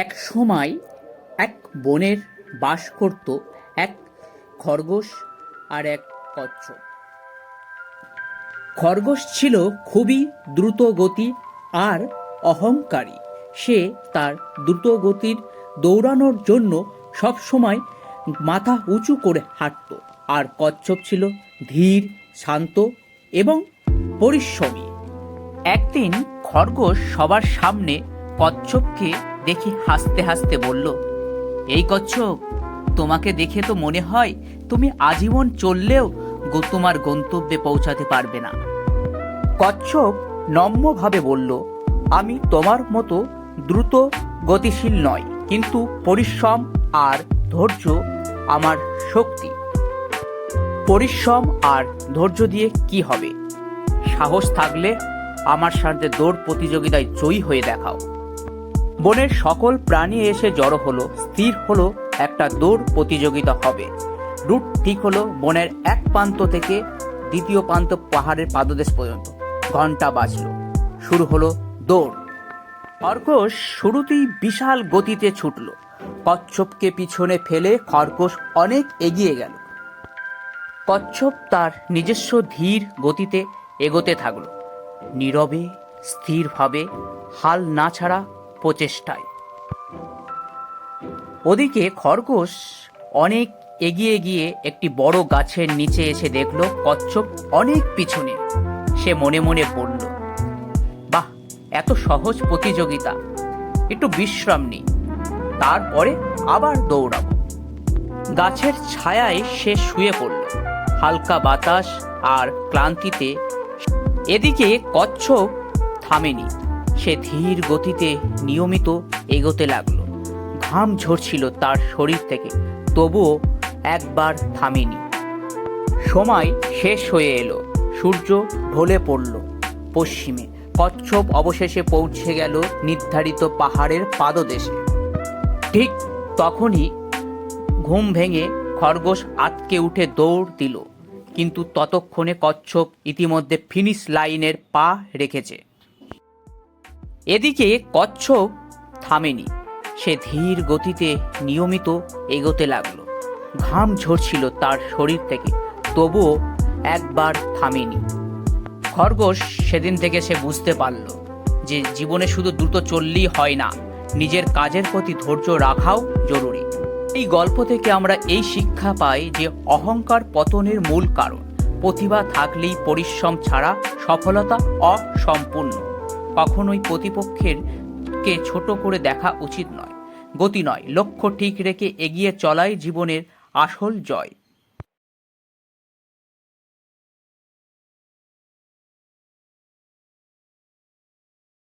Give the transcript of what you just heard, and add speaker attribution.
Speaker 1: এক সময় এক বনের বাস করত এক খরগোশ আর এক কচ্ছপ। খরগোশ ছিল খুবই দ্রুতগতি আর অহংকারী। সে তার দ্রুতগতির দৌড়ানোর জন্য সবসময় মাথা উঁচু করে হাঁটত। আর কচ্ছপ ছিল ধীর, শান্ত এবং পরিশ্রমী। একদিন খরগোশ সবার সামনে কচ্ছপকে দেখে হাসতে হাসতে বলল, এই কচ্ছপ, তোমাকে দেখে তো মনে হয় তুমি আজীবন চললেও তোমার গন্তব্যে পৌঁছাতে পারবে না। কচ্ছপ নম্রভাবে বলল, আমি তোমার মতো দ্রুত গতিশীল নয়, কিন্তু পরিশ্রম আর ধৈর্য আমার শক্তি। পরিশ্রম আর ধৈর্য দিয়ে কি হবে? সাহস থাকলে আমার সাথে দৌড় প্রতিযোগিতায় জয়ী হয়ে দেখাও। বনের সকল প্রাণী এসে জড়ো হলো। স্থির হলো একটা দৌড় প্রতিযোগিতা হবে। রুট ঠিক হলো বনের এক প্রান্ত থেকে দ্বিতীয় প্রান্ত পাহাড়ের পাদদেশ পর্যন্ত। ঘন্টা বাজলো, শুরু হলো দৌড়। খরগোশ শুরুতেই বিশাল গতিতে ছুটল। কচ্ছপকে পিছনে ফেলে খরগোশ অনেক এগিয়ে গেল। কচ্ছপ তার নিজস্ব ধীর গতিতে এগোতে থাকলো, নীরবে, স্থিরভাবে, হাল না ছাড়া প্রচেষ্টায়। ওদিকে খরগোশ অনেক এগিয়ে গিয়ে একটি বড় গাছের নিচে এসে দেখল কচ্ছপ অনেক পিছনে। সে মনে মনে বলল, বাহ, এত সহজ প্রতিযোগিতা, একটু বিশ্রাম নিই, তারপরে আবার দৌড়াবো। গাছের ছায়ায় সে শুয়ে পড়ল, হালকা বাতাস আর ক্লান্তিতে। এদিকে কচ্ছপ থামেনি। সে ধীর গতিতে নিয়মিত এগোতে লাগলো। ঘাম ঝরছিল তার শরীর থেকে, তবুও একবার থামেনি। সময় শেষ হয়ে এলো, সূর্য ঢলে পড়ল পশ্চিমে। কচ্ছপ অবশেষে পৌঁছে গেল নির্ধারিত পাহাড়ের পাদদেশে। ঠিক তখনই ঘুম ভেঙে খরগোশ আটকে উঠে দৌড় দিল, কিন্তু ততক্ষণে কচ্ছপ ইতিমধ্যে ফিনিশ লাইনের পা রেখেছে। এদিকে কচ্ছপ থামেনি। সে ধীর গতিতে নিয়মিত এগোতে লাগলো। ঘাম ঝরছিল তার শরীর থেকে, তবুও একবার থামেনি। খরগোশ সেদিন থেকে সে বুঝতে পারল যে জীবনে শুধু দ্রুত চললেই হয় না, নিজের কাজের প্রতি ধৈর্য রাখাও জরুরি। এই গল্প থেকে আমরা এই শিক্ষা পাই যে অহংকার পতনের মূল কারণ। প্রতিভা থাকলেই পরিশ্রম ছাড়া সফলতা অসম্পূর্ণ। কখনোই প্রতিপক্ষের কে ছোট করে দেখা উচিত নয়। গতি নয়, লক্ষ্য ঠিক রেখে এগিয়ে চলাই জীবনের আসল জয়।